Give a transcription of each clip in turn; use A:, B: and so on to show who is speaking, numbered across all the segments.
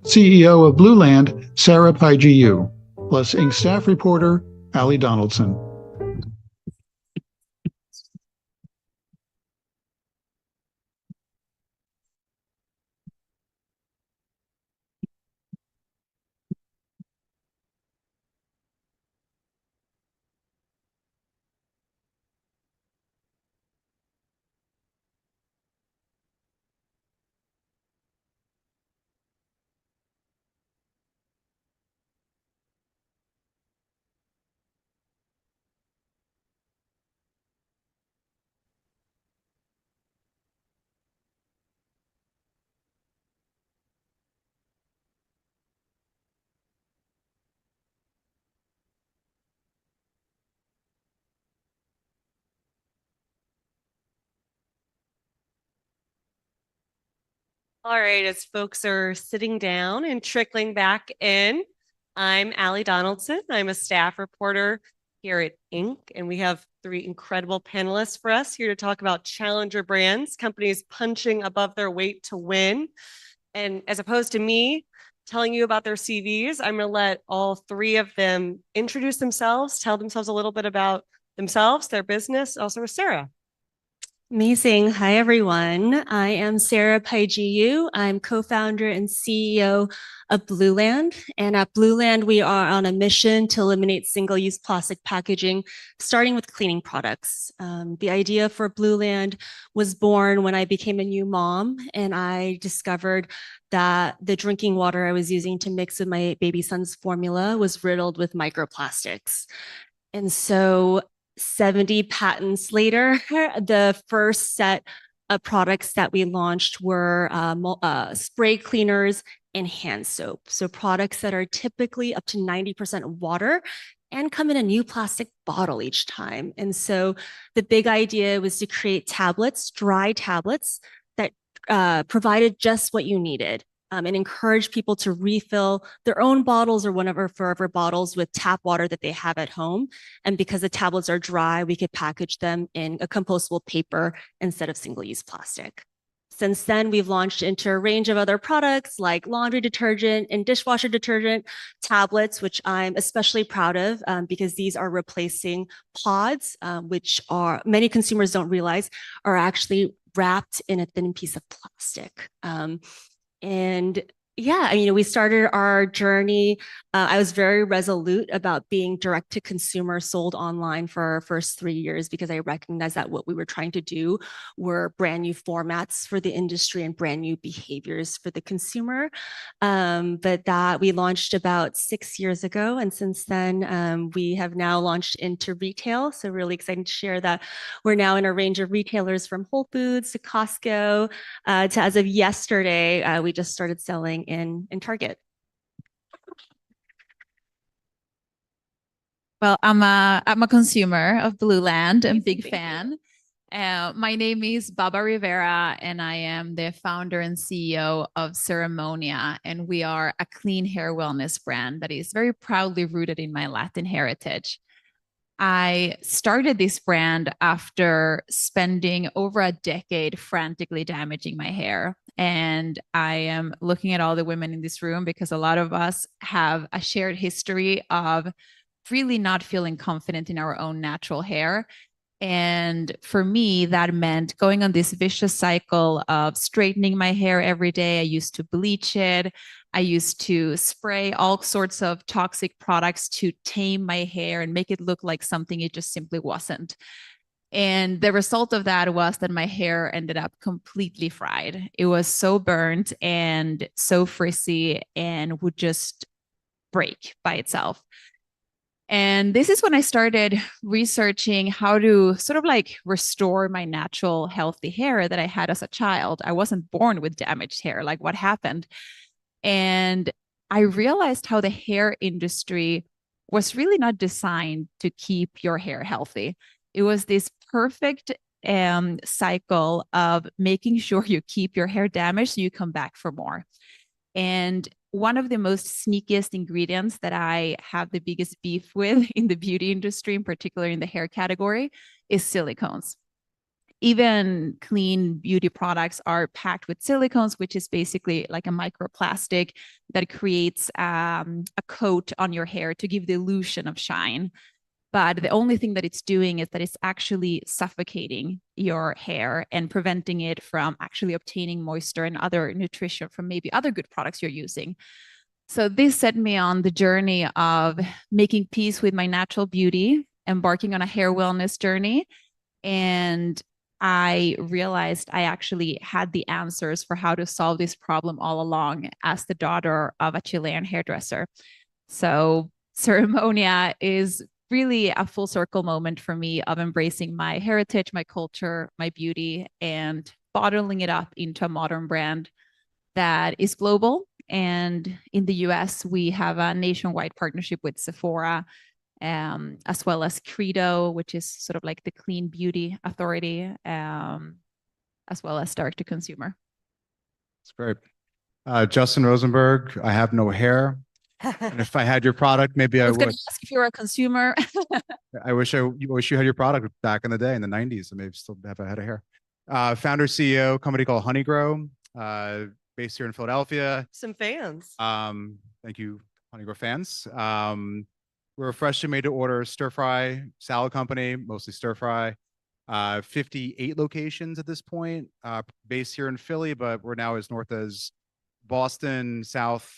A: CEO of Blueland, Sarah Paiji, plus Inc. staff reporter, Ali Donaldson.
B: All right, as folks are sitting down and trickling back in, I'm Ali Donaldson. I'm a staff reporter here at Inc., and we have three incredible panelists for us here to talk about challenger brands, companies punching above their weight to win. And as opposed to me telling you about their CVs, I'm going to let all three of them introduce themselves, tell themselves a little bit about themselves, their business. Also with Sarah.
C: Amazing. Hi, everyone. I am Sarah Paiji. I'm co-founder and CEO of Blueland. And at Blueland, we are on a mission to eliminate single-use plastic packaging, starting with cleaning products. The idea for Blueland was born when I became a new mom, and I discovered that the drinking water I was using to mix with my baby son's formula was riddled with microplastics. And so 70 patents later, the first set of products that we launched were spray cleaners and hand soap. So products that are typically up to 90% water and come in a new plastic bottle each time. And so the big idea was to create tablets, dry tablets that provided just what you needed. And encourage people to refill their own bottles or one of our forever bottles with tap water that they have at home. And because the tablets are dry, we could package them in a compostable paper instead of single-use plastic. Since then, we've launched into a range of other products like laundry detergent and dishwasher detergent, tablets, which I'm especially proud of because these are replacing pods, which are many consumers don't realize are actually wrapped in a thin piece of plastic. And yeah, we started our journey. I was very resolute about being direct to consumer, sold online for our first 3 years because I recognized that what we were trying to do were brand new formats for the industry and brand new behaviors for the consumer. But that we launched about 6 years ago. And since then, we have now launched into retail. So really excited to share that we're now in a range of retailers from Whole Foods to Costco to as of yesterday, we just started selling in Target.
D: Well, I'm a consumer of Blueland and big fan. My name is Baba Rivera, and I am the founder and CEO of Ceremonia, and we are a clean hair wellness brand that is very proudly rooted in my Latin heritage. I started this brand after spending over a decade frantically damaging my hair. And I am looking at all the women in this room because a lot of us have a shared history of really not feeling confident in our own natural hair. And for me, that meant going on this vicious cycle of straightening my hair every day. I used to bleach it. I used to spray all sorts of toxic products to tame my hair and make it look like something it just simply wasn't. And the result of that was that my hair ended up completely fried. It was so burnt and so frizzy and would just break by itself. And this is when I started researching how to sort of like restore my natural healthy hair that I had as a child. I wasn't born with damaged hair. Like, what happened? And I realized how the hair industry was really not designed to keep your hair healthy. It was this perfect cycle of making sure you keep your hair damaged so you come back for more. And one of the most sneakiest ingredients that I have the biggest beef with in the beauty industry, in particular in the hair category, is silicones. even clean beauty products are packed with silicones, which is basically like a microplastic that creates a coat on your hair to give the illusion of shine. But the only thing that it's doing is that it's actually suffocating your hair and preventing it from actually obtaining moisture and other nutrition from maybe other good products you're using. So this set me on the journey of making peace with my natural beauty, embarking on a hair wellness journey. And I realized I actually had the answers for how to solve this problem all along as the daughter of a Chilean hairdresser. So Ceremonia is really a full circle moment for me of embracing my heritage, my culture, my beauty, and bottling it up into a modern brand that is global. And in the US, we have a nationwide partnership with Sephora, as well as Credo, which is sort of like the clean beauty authority, as well as direct to consumer.
E: That's great. Justin Rosenberg, I have no hair. And if I had your product, maybe I
D: was
E: would.
D: going to ask if you're a consumer.
E: I wish you had your product back in the day in the 90s and maybe still have a head of hair. Founder, CEO, company called Honeygrow, based here in Philadelphia.
B: Some fans.
E: Thank you, Honeygrow fans. We're a freshly made to order stir fry salad company, mostly stir fry. 58 locations at this point, based here in Philly, but we're now as north as Boston, South,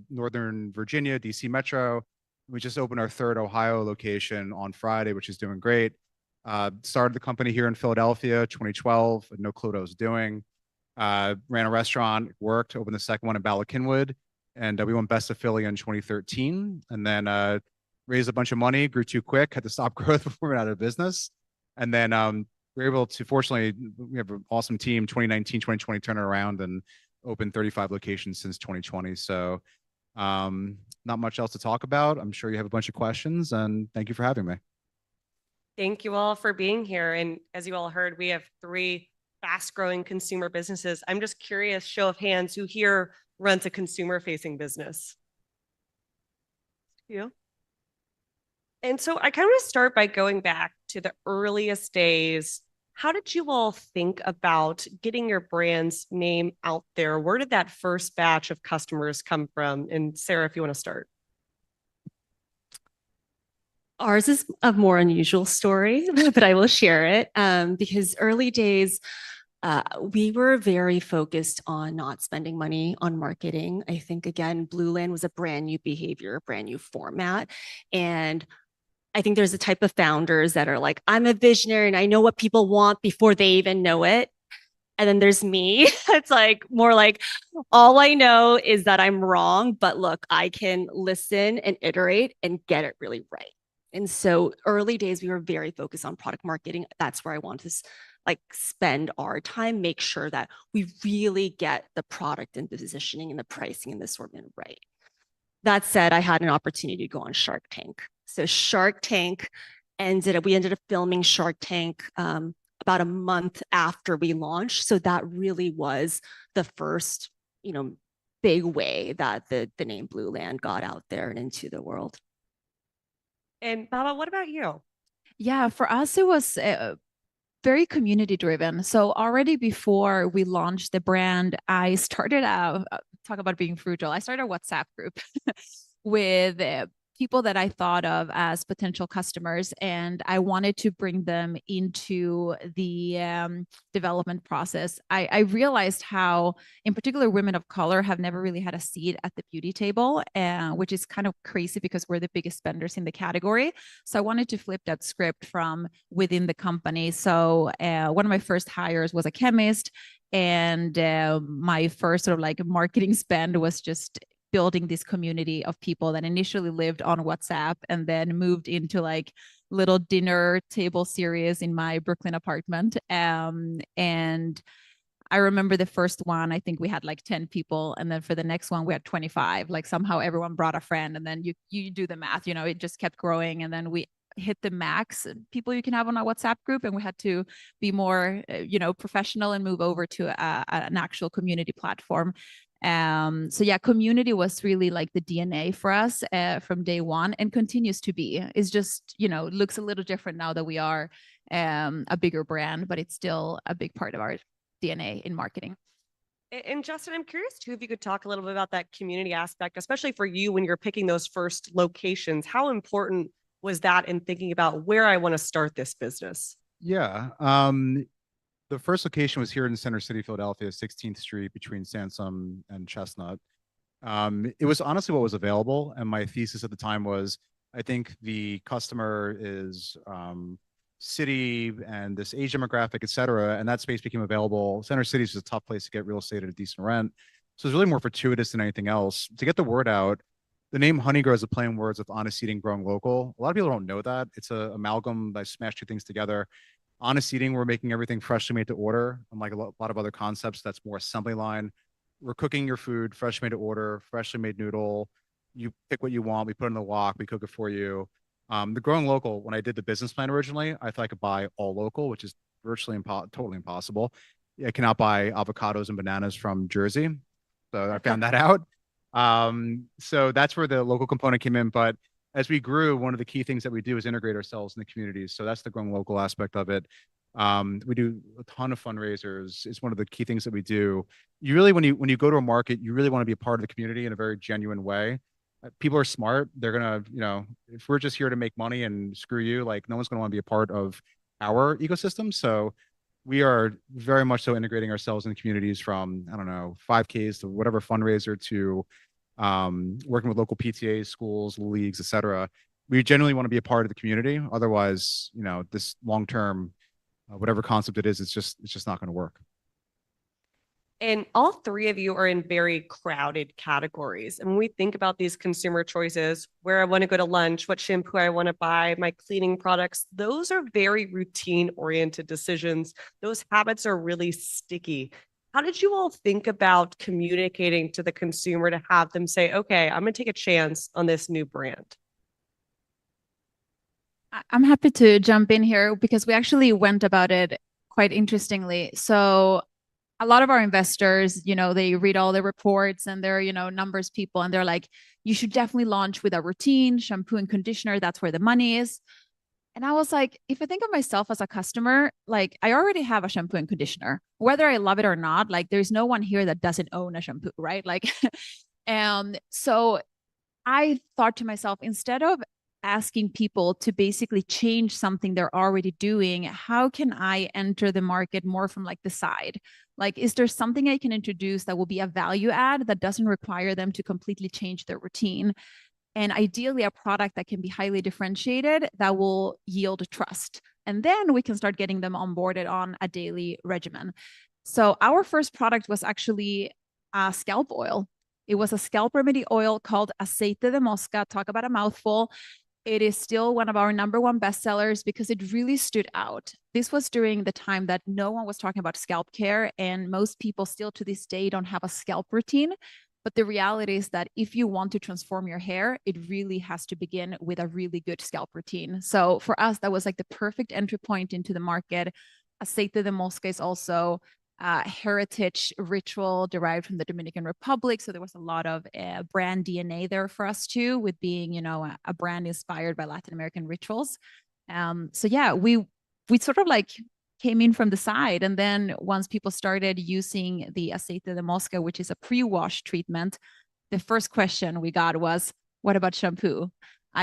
E: Northern Virginia, DC Metro. We just opened our third Ohio location on Friday, which is doing great. Started the company here in Philadelphia, 2012, had no clue what I was doing. Ran a restaurant, worked, opened the second one in Bala Cynwyd, and we won Best of Philly in 2013. And then raised a bunch of money, grew too quick, had to stop growth before we went out of business. And then we were able to, fortunately, we have an awesome team, 2019, 2020 turn it around and opened 35 locations since 2020. So not much else to talk about. I'm sure you have a bunch of questions, and thank you for having me.
B: Thank you all for being here. And as you all heard, we have 3 fast-growing consumer businesses. I'm just curious, show of hands, who here runs a consumer-facing business? You? And so I kind of want to start by going back to the earliest days. How did you all think about getting your brand's name out there? Where did that first batch of customers come from? And Sarah, if you want to start.
C: Ours is a more unusual story, but I will share it because early days, we were very focused on not spending money on marketing. I think, again, Blueland was a brand new behavior, brand new format. And I think there's a type of founders that are like, I'm a visionary and I know what people want before they even know it. And then there's me. It's like more like, all I know is that I'm wrong, but look, I can listen and iterate and get it really right. And so early days, we were very focused on product marketing. That's where I want to spend our time, make sure that we really get the product and the positioning and the pricing and the assortment right. That said, I had an opportunity to go on Shark Tank. So Shark Tank we ended up filming Shark Tank about a month after we launched. So that really was the first, big way that the name Blueland got out there and into the world.
B: And Baba, what about you?
D: Yeah, for us, it was very community driven. So already before we launched the brand, I started talk about being frugal. I started a WhatsApp group with people that I thought of as potential customers, and I wanted to bring them into the development process. I realized how, in particular, women of color have never really had a seat at the beauty table, which is kind of crazy because we're the biggest spenders in the category. So I wanted to flip that script from within the company. So one of my first hires was a chemist, and my first sort of marketing spend was just building this community of people that initially lived on WhatsApp and then moved into little dinner table series in my Brooklyn apartment. And I remember the first one, I think we had 10 people. And then for the next one, we had 25. Somehow everyone brought a friend, and then you do the math, it just kept growing. And then we hit the max people you can have on a WhatsApp group. And we had to be more, professional and move over to an actual community platform. So yeah, community was really the DNA for us from day one, and continues to be. It's just, looks a little different now that we are a bigger brand, but it's still a big part of our DNA in marketing.
B: And Justin, I'm curious too, if you could talk a little bit about that community aspect, especially for you when you're picking those first locations. How important was that in thinking about where I want to start this business?
E: Yeah. The first location was here in Center City, Philadelphia, 16th Street between Sansom and Chestnut. It was honestly what was available. And my thesis at the time was, I think the customer is city and this age demographic, et cetera, and that space became available. Center City is a tough place to get real estate at a decent rent. So it's really more fortuitous than anything else. To get the word out, the name honeygrow is a play on words with honest seeding growing local. A lot of people don't know that. It's an amalgam that smashed two things together. Honest seeding, we're making everything freshly made to order, unlike a lot of other concepts that's more assembly line. We're cooking your food, fresh made to order, freshly made noodle. You pick what you want, we put it in the wok, we cook it for you. The growing local, when I did the business plan originally, I thought I could buy all local, which is virtually totally impossible. I cannot buy avocados and bananas from Jersey. So I found that out. So that's where the local component came in. But as we grew, one of the key things that we do is integrate ourselves in the communities. So that's the growing local aspect of it. We do a ton of fundraisers. It's one of the key things that we do. You really, when you go to a market, you really want to be a part of the community in a very genuine way. People are smart. They're gonna, if we're just here to make money and screw you, like no one's gonna want to be a part of our ecosystem. So we are very much so integrating ourselves in the communities from, I don't know, 5Ks to whatever fundraiser to working with local PTAs, schools, leagues, et cetera. We genuinely want to be a part of the community. Otherwise, this long-term, whatever concept it is, it's just not going to work.
B: And all three of you are in very crowded categories. And when we think about these consumer choices, where I want to go to lunch, what shampoo I want to buy, my cleaning products, those are very routine oriented decisions. Those habits are really sticky. How did you all think about communicating to the consumer to have them say, okay, I'm going to take a chance on this new brand?
D: I'm happy to jump in here because we actually went about it quite interestingly. So a lot of our investors, they read all the reports and they're, numbers people, and they're like, you should definitely launch with a routine, shampoo and conditioner. That's where the money is. And I was like, if I think of myself as a customer, like I already have a shampoo and conditioner, whether I love it or not, like there's no one here that doesn't own a shampoo, right? Like, so I thought to myself, instead of asking people to basically change something they're already doing, how can I enter the market more from like the side? Like, is there something I can introduce that will be a value add that doesn't require them to completely change their routine? And ideally a product that can be highly differentiated that will yield trust. And then we can start getting them onboarded on a daily regimen. So our first product was actually a scalp oil. It was a scalp remedy oil called Aceite de Mosca. Talk about a mouthful. It is still one of our #1 bestsellers because it really stood out. This was during the time that no one was talking about scalp care, and most people still to this day don't have a scalp routine. But the reality is that if you want to transform your hair, it really has to begin with a really good scalp routine. So for us, that was like the perfect entry point into the market. Aceite de Mosca is also heritage ritual derived from the Dominican Republic. So there was a lot of brand DNA there for us too, with being, a brand inspired by Latin American rituals. So yeah, we sort of like came in from the side. And then once people started using the Aceite de Mosca, which is a pre-wash treatment, the first question we got was, what about shampoo?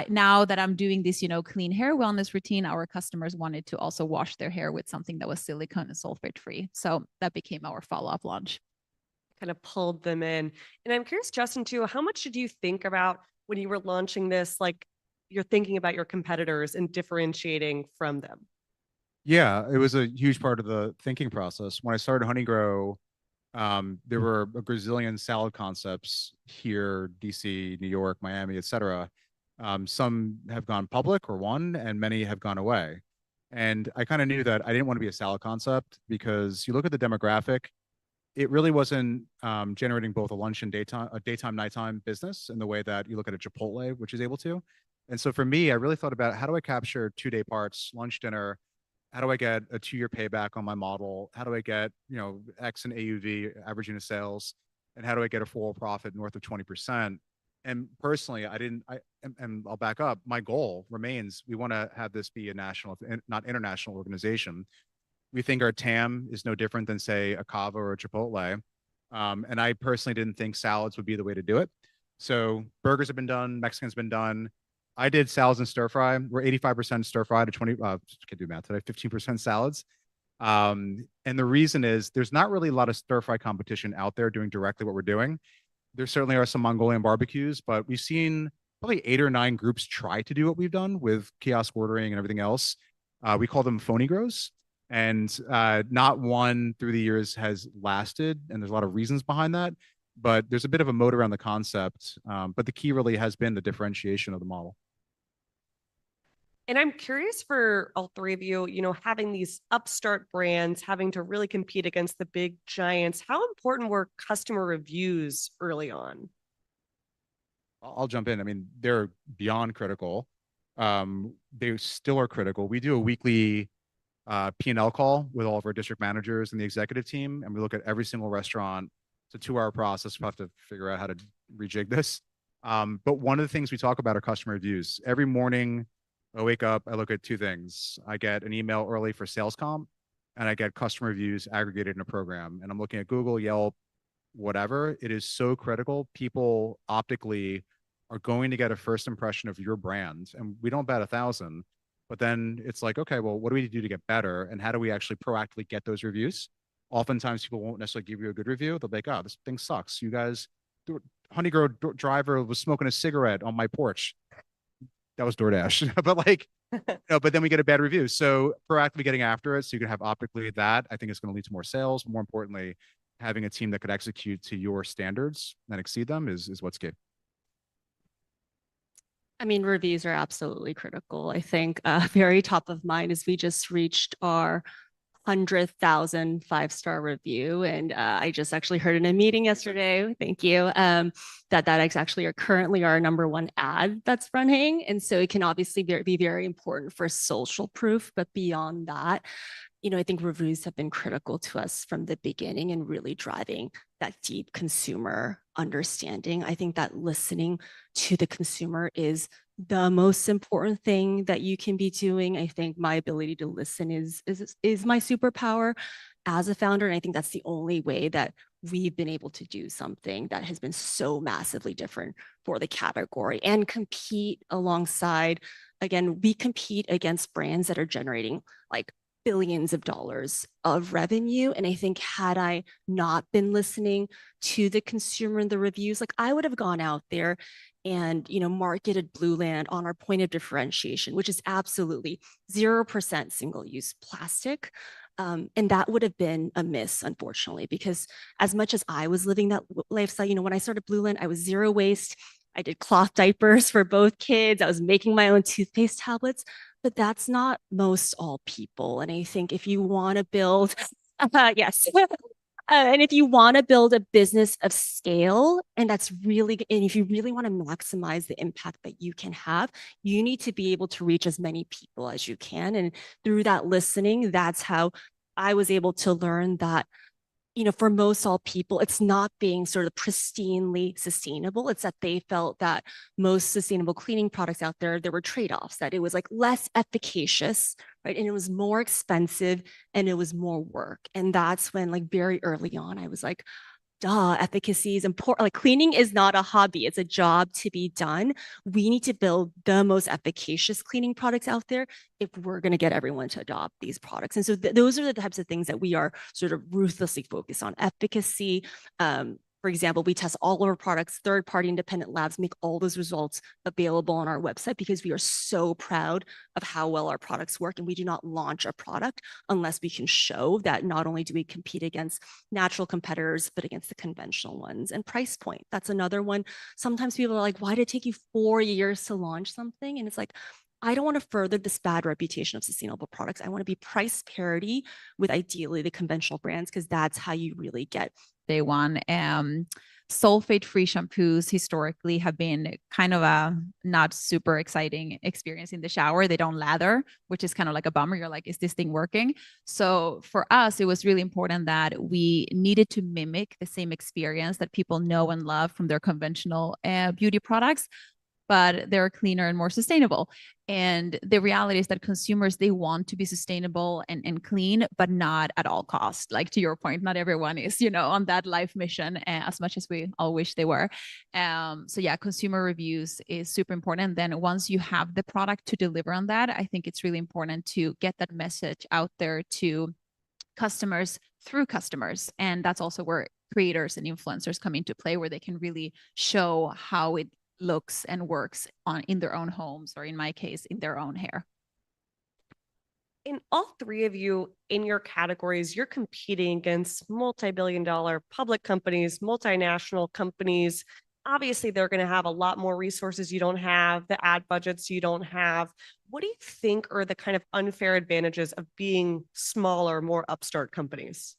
D: Now that I'm doing this, clean hair wellness routine, our customers wanted to also wash their hair with something that was silicone and sulfate free. So that became our follow-up launch.
B: Kind of pulled them in. And I'm curious, Justin, too, how much did you think about when you were launching this, like you're thinking about your competitors and differentiating from them?
E: Yeah, it was a huge part of the thinking process. When I started honeygrow, there were a gazillion salad concepts here, DC, New York, Miami, et cetera. Some have gone public or won, and many have gone away. And I kind of knew that I didn't want to be a salad concept because you look at the demographic, it really wasn't generating both a lunch and daytime, nighttime business in the way that you look at a Chipotle, which is able to. And so for me, I really thought about how do I capture 2-day parts, lunch, dinner? How do I get a 2-year payback on my model? How do I get, X in AUV, average unit sales? And how do I get a full profit north of 20%? And personally, and I'll back up. My goal remains, we want to have this be a national, not international organization. We think our TAM is no different than, say, a Cava or a Chipotle. And I personally didn't think salads would be the way to do it. So burgers have been done, Mexican's been done. I did salads and stir fry. We're 85% stir fry to 20, can't do math today, 15% salads. And the reason is there's not really a lot of stir fry competition out there doing directly what we're doing. There certainly are some Mongolian barbecues, but we've seen probably 8 or 9 groups try to do what we've done with kiosk ordering and everything else. We call them phony grows. And not one through the years has lasted. And there's a lot of reasons behind that. But there's a bit of a moat around the concept. But the key really has been the differentiation of the model.
B: And I'm curious for all three of you, having these upstart brands, having to really compete against the big giants, how important were customer reviews early on?
E: I'll jump in. I mean, they're beyond critical. They still are critical. We do a weekly P&L call with all of our district managers and the executive team, and we look at every single restaurant. It's a 2-hour process. We'll have to figure out how to rejig this. But one of the things we talk about are customer reviews. Every morning, I wake up, I look at 2 things. I get an email early for sales comp, and I get customer reviews aggregated in a program. And I'm looking at Google, Yelp, whatever. It is so critical. People optically are going to get a first impression of your brand. And we don't bat 1,000, but then it's like, okay, well, what do we do to get better? And how do we actually proactively get those reviews? Oftentimes people won't necessarily give you a good review. They'll be like, oh, this thing sucks. You guys, honeygrow driver was smoking a cigarette on my porch. That was DoorDash, but but then we get a bad review. So proactively getting after it, so you can have optically that, I think it's going to lead to more sales. More importantly, having a team that could execute to your standards and exceed them is what's key.
C: I mean, reviews are absolutely critical. I think very top of mind is we just reached our 100,000 5-star review. And I just actually heard in a meeting yesterday, thank you, that is actually currently our #1 ad that's running. And so it can obviously be very important for social proof, but beyond that, I think reviews have been critical to us from the beginning and really driving that deep consumer understanding. I think that listening to the consumer is the most important thing that you can be doing. I think my ability to listen is my superpower as a founder. And I think that's the only way that we've been able to do something that has been so massively different for the category and compete alongside. Again, we compete against brands that are generating like billions of dollars of revenue. And I think had I not been listening to the consumer and the reviews, like I would have gone out there and, marketed Blueland on our point of differentiation, which is absolutely 0% single-use plastic. And that would have been a miss, unfortunately, because as much as I was living that lifestyle, when I started Blueland, I was 0 waste. I did cloth diapers for both kids. I was making my own toothpaste tablets. But that's not most all people. And I think if you want to build, yes, and if you want to build a business of scale, and if you really want to maximize the impact that you can have, you need to be able to reach as many people as you can. And through that listening, that's how I was able to learn that, for most all people, it's not being sort of pristinely sustainable. It's that they felt that most sustainable cleaning products out there were trade-offs, that it was like less efficacious, right? And it was more expensive and it was more work. And that's when like very early on, I was like, duh, efficacy is important. Like cleaning is not a hobby. It's a job to be done. We need to build the most efficacious cleaning products out there if we're going to get everyone to adopt these products. And so those are the types of things that we are sort of ruthlessly focused on. Efficacy, for example, we test all of our products, third-party independent labs make all those results available on our website because we are so proud of how well our products work. And we do not launch a product unless we can show that not only do we compete against natural competitors, but against the conventional ones. And price point, that's another one. Sometimes people are like, why did it take you 4 years to launch something? And it's like, I don't want to further this bad reputation of sustainable products. I want to be price parity with ideally the conventional brands because that's how you really get
D: day one. sulfate-free shampoos historically have been kind of a not super exciting experience in the shower. They don't lather, which is kind of like a bummer. You're like, is this thing working? So for us, it was really important that we needed to mimic the same experience that people know and love from their conventional beauty products, but they're cleaner and more sustainable. And the reality is that consumers, they want to be sustainable and clean, but not at all cost. Like to your point, not everyone is, on that life mission as much as we all wish they were. So yeah, consumer reviews is super important. And then once you have the product to deliver on that, I think it's really important to get that message out there to customers through customers. And that's also where creators and influencers come into play, where they can really show how it looks and works in their own homes, or in my case, in their own hair.
B: In all three of you, in your categories, you're competing against multi-billion-dollar public companies, multinational companies. Obviously, they're going to have a lot more resources you don't have, the ad budgets you don't have. What do you think are the kind of unfair advantages of being smaller, more upstart companies?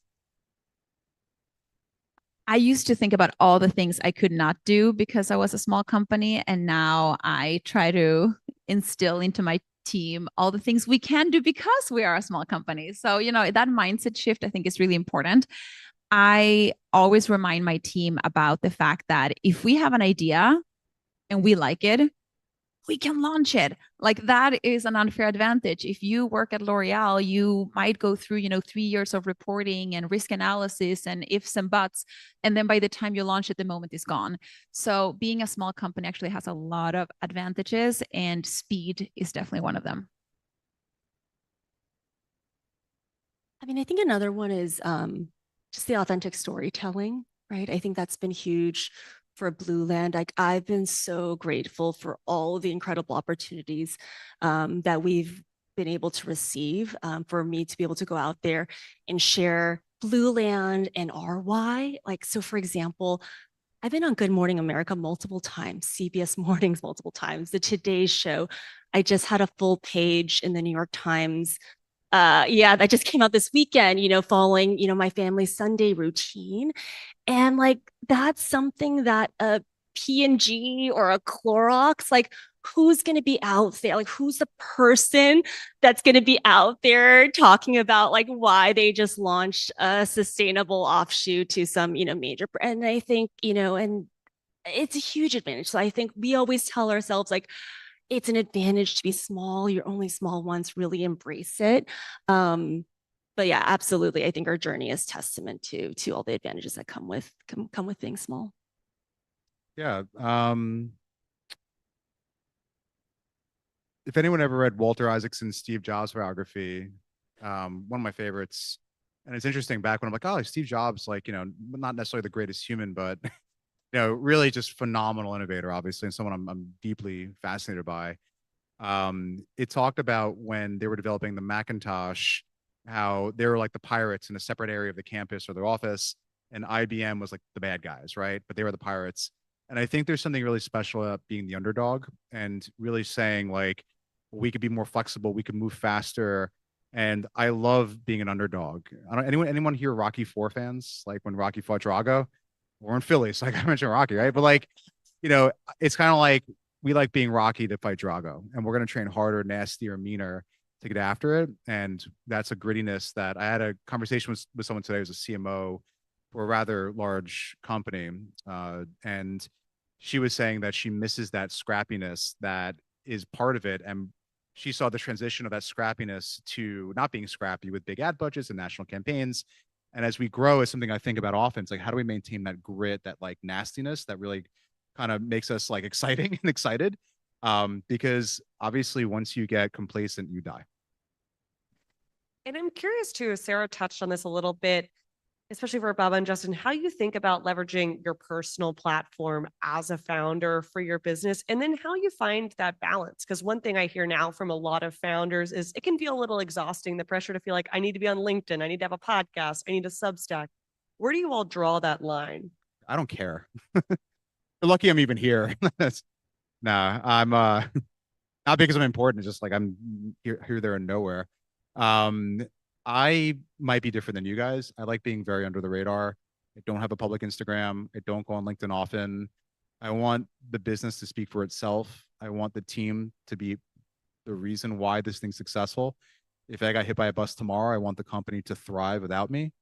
D: I used to think about all the things I could not do because I was a small company. And now I try to instill into my team all the things we can do because we are a small company. So, that mindset shift, I think, is really important. I always remind my team about the fact that if we have an idea and we like it, we can launch it. Like that is an unfair advantage. If you work at L'Oreal, you might go through, 3 years of reporting and risk analysis and ifs and buts. And then by the time you launch it, the moment is gone. So being a small company actually has a lot of advantages, and speed is definitely one of them.
C: I mean, I think another one is just the authentic storytelling, right? I think that's been huge for Blueland. Like I've been so grateful for all of the incredible opportunities that we've been able to receive, for me to be able to go out there and share Blueland and our why. Like, so for example, I've been on Good Morning America multiple times, CBS Mornings multiple times, the Today Show. I just had a full page in the New York Times. That just came out this weekend, following, my family's Sunday routine. And like, that's something that a P&G or a Clorox, like who's going to be out there? Like, who's the person that's going to be out there talking about like why they just launched a sustainable offshoot to some, major brand? And I think, and it's a huge advantage. So I think we always tell ourselves like, it's an advantage to be small. You're only small once, really embrace it. But yeah, absolutely. I think our journey is testament to all the advantages that come with being small.
E: Yeah. If anyone ever read Walter Isaacson's Steve Jobs biography, one of my favorites, and it's interesting back when I'm like, oh, Steve Jobs, like, not necessarily the greatest human, but really just phenomenal innovator, obviously, and someone I'm deeply fascinated by. It talked about when they were developing the Macintosh, how they were like the pirates in a separate area of the campus or their office, and IBM was like the bad guys, right? But they were the pirates. And I think there's something really special about being the underdog and really saying like, we could be more flexible, we could move faster. And I love being an underdog. Anyone here Rocky IV fans? Like when Rocky fought Drago? We're in Philly, so I gotta mention Rocky, right? But like, it's kind of like we like being Rocky to fight Drago, and we're gonna train harder, nastier, meaner to get after it. And that's a grittiness that I had a conversation with someone today who's a CMO for a rather large company. And she was saying that she misses that scrappiness that is part of it. And she saw the transition of that scrappiness to not being scrappy with big ad budgets and national campaigns. And as we grow, it's something I think about often. It's like, how do we maintain that grit, that like nastiness that really kind of makes us like exciting and excited? Because obviously once you get complacent, you die.
B: And I'm curious too, Sarah touched on this a little bit, especially for Baba and Justin, how you think about leveraging your personal platform as a founder for your business, and then how you find that balance. Because one thing I hear now from a lot of founders is it can feel a little exhausting, the pressure to feel like I need to be on LinkedIn, I need to have a podcast, I need a Substack. Where do you all draw that line?
E: I don't care. You're lucky I'm even here. Nah, I'm not because I'm important, it's just like I'm here, there, and nowhere. I might be different than you guys. I like being very under the radar. I don't have a public Instagram. I don't go on LinkedIn often. I want the business to speak for itself. I want the team to be the reason why this thing's successful. If I got hit by a bus tomorrow, I want the company to thrive without me.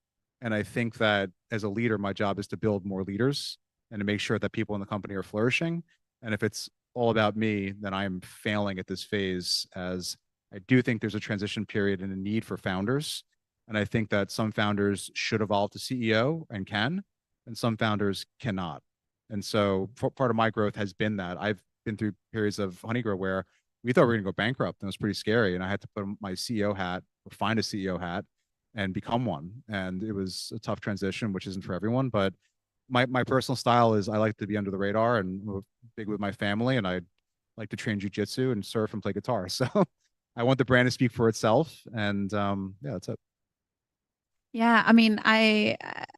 E: And I think that as a leader, my job is to build more leaders and to make sure that people in the company are flourishing. And if it's all about me, then I'm failing at this phase, as I do think there's a transition period and a need for founders. And I think that some founders should evolve to CEO and can, and some founders cannot. And so part of my growth has been that I've been through periods of honeygrow where we thought we were going to go bankrupt, and it was pretty scary. And I had to put my CEO hat, or find a CEO hat, and become one. And it was a tough transition, which isn't for everyone. But my personal style is I like to be under the radar and big with my family, and I like to train jujitsu and surf and play guitar. So I want the brand to speak for itself. And yeah, that's it.
D: Yeah, I mean, I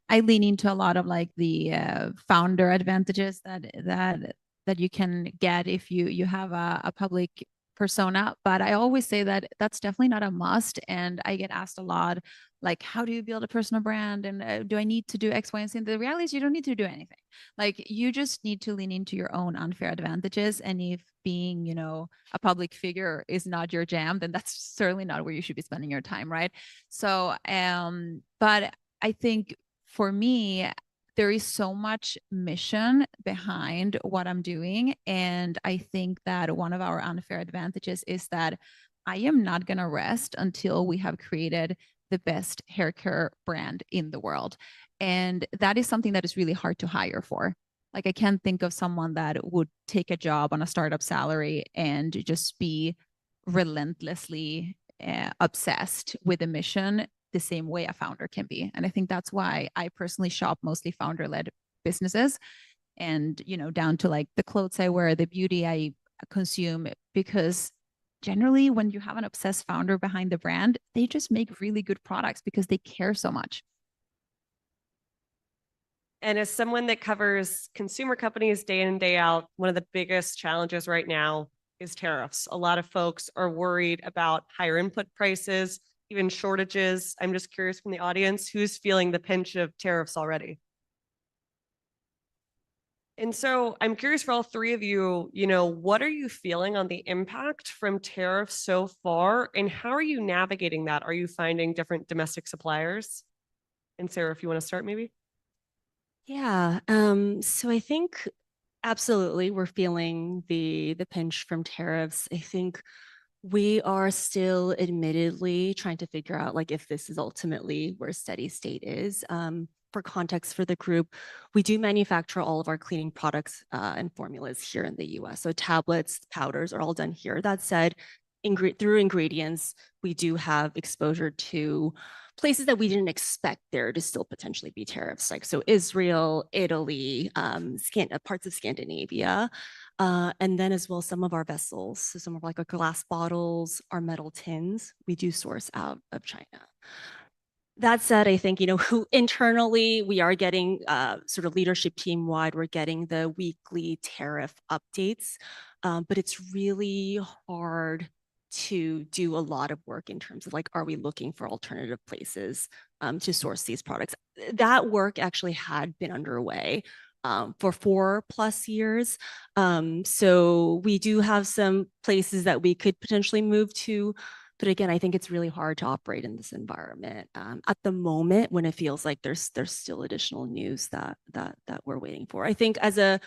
D: lean into a lot of like the founder advantages that you can get if you have a public persona, but I always say that that's definitely not a must. And I get asked a lot, like, how do you build a personal brand? And do I need to do X, Y, and Z? And the reality is you don't need to do anything. Like, you just need to lean into your own unfair advantages. And if being, a public figure is not your jam, then that's certainly not where you should be spending your time, right? So, but I think for me, there is so much mission behind what I'm doing. And I think that one of our unfair advantages is that I am not going to rest until we have created the best hair care brand in the world. And that is something that is really hard to hire for. Like, I can't think of someone that would take a job on a startup salary and just be relentlessly obsessed with a mission the same way a founder can be. And I think that's why I personally shop mostly founder-led businesses, and, down to like the clothes I wear, the beauty I consume, because generally when you have an obsessed founder behind the brand, they just make really good products because they care so much.
B: And as someone that covers consumer companies day in and day out, one of the biggest challenges right now is tariffs. A lot of folks are worried about higher input prices, even shortages. I'm just curious from the audience, who's feeling the pinch of tariffs already? And so I'm curious for all three of you, what are you feeling on the impact from tariffs so far, and how are you navigating that? Are you finding different domestic suppliers? And Sarah, if you want to start, maybe.
C: Yeah. So I think absolutely we're feeling the pinch from tariffs. I think we are still admittedly trying to figure out like if this is ultimately where steady state is. For context for the group, we do manufacture all of our cleaning products and formulas here in the US. So tablets, powders are all done here. That said, through ingredients, we do have exposure to places that we didn't expect there to still potentially be tariffs, like so Israel, Italy, parts of Scandinavia, and then as well some of our vessels. So some of like our glass bottles, our metal tins, we do source out of China. That said, I think, internally we are getting sort of leadership team wide, we're getting the weekly tariff updates, but it's really hard to do a lot of work in terms of like, are we looking for alternative places to source these products? That work actually had been underway for 4+ years. So we do have some places that we could potentially move to. But again, I think it's really hard to operate in this environment at the moment when it feels like there's still additional news that we're waiting for. I think as an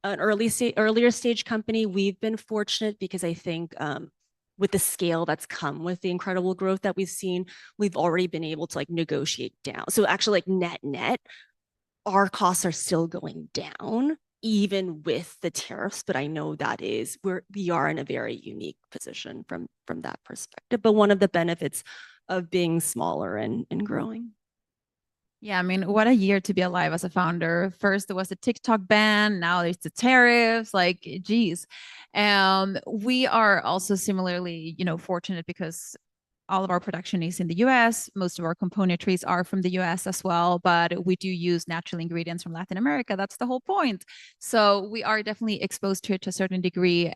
C: earlier stage company, we've been fortunate because I think with the scale that's come with the incredible growth that we've seen, we've already been able to like negotiate down. So actually like net, our costs are still going down even with the tariffs, but I know that we are in a very unique position from that perspective. But one of the benefits of being smaller and growing.
D: Yeah, I mean, what a year to be alive as a founder. First, there was the TikTok ban. Now there's the tariffs. Like, geez. We are also similarly, fortunate because all of our production is in the US. Most of our componentries are from the US as well, but we do use natural ingredients from Latin America. That's the whole point. So we are definitely exposed to it to a certain degree.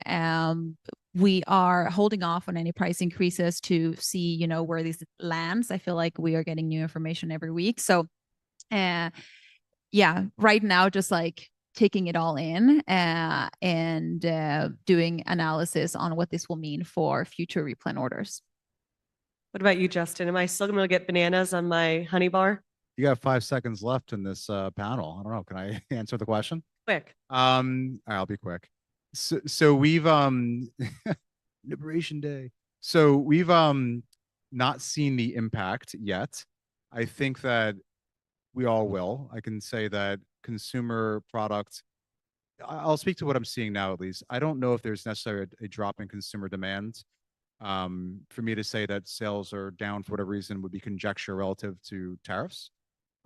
D: We are holding off on any price increases to see, where this lands. I feel like we are getting new information every week. So yeah, right now, just like taking it all in and doing analysis on what this will mean for future replan orders.
B: What about you, Justin? Am I still going to get bananas on my honey bar?
E: You got 5 seconds left in this panel. I don't know. Can I answer the question?
B: Quick.
E: All right, I'll be quick. So we've Liberation Day. So we've not seen the impact yet. I think that we all will. I can say that consumer products, I'll speak to what I'm seeing now at least. I don't know if there's necessarily a drop in consumer demand. For me to say that sales are down for whatever reason would be conjecture relative to tariffs.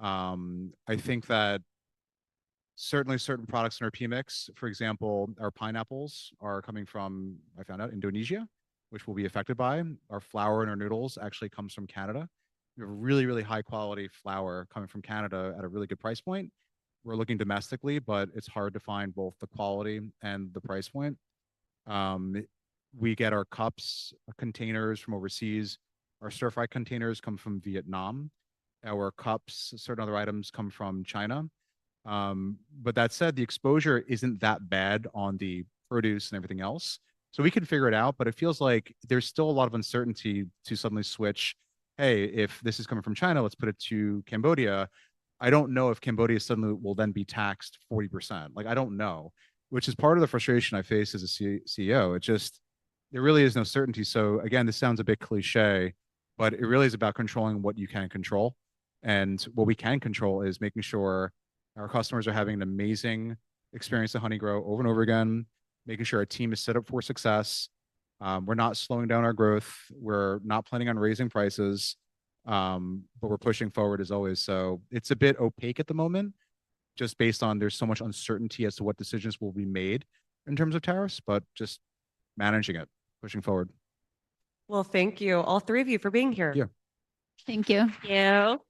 E: I think that certainly certain products in our PMix, for example, our pineapples are coming from, I found out, Indonesia, which will be affected by. Our flour and our noodles actually comes from Canada. We have a really, really high quality flour coming from Canada at a really good price point. We're looking domestically, but it's hard to find both the quality and the price point. We get our cups, containers from overseas. Our stir fry containers come from Vietnam. Our cups, certain other items come from China. But that said, the exposure isn't that bad on the produce and everything else. So we can figure it out, but it feels like there's still a lot of uncertainty to suddenly switch. Hey, if this is coming from China, let's put it to Cambodia. I don't know if Cambodia suddenly will then be taxed 40%. Like, I don't know, which is part of the frustration I face as a CEO. It just, there really is no certainty. So again, this sounds a bit cliche, but it really is about controlling what you can control. And what we can control is making sure our customers are having an amazing experience at honeygrow over and over again, making sure our team is set up for success. We're not slowing down our growth. We're not planning on raising prices, but we're pushing forward as always. So it's a bit opaque at the moment, just based on there's so much uncertainty as to what decisions will be made in terms of tariffs, but just managing it, pushing forward.
B: Well, thank you, all three of you, for being here.
E: Yeah.
D: Thank you.
B: Thank you.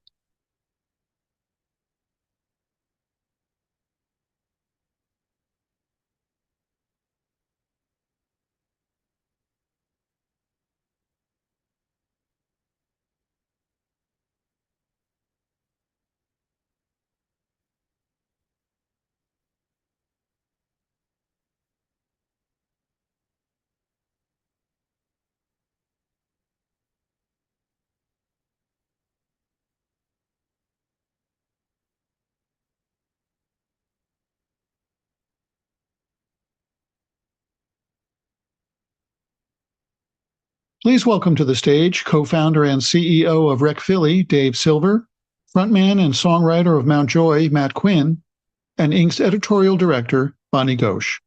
A: Please welcome to the stage co-founder and CEO of Rec Philly, Dave Silver, frontman and songwriter of Mount Joy, Matt Quinn, and Inc.'s editorial director, Bonnie Ghosh.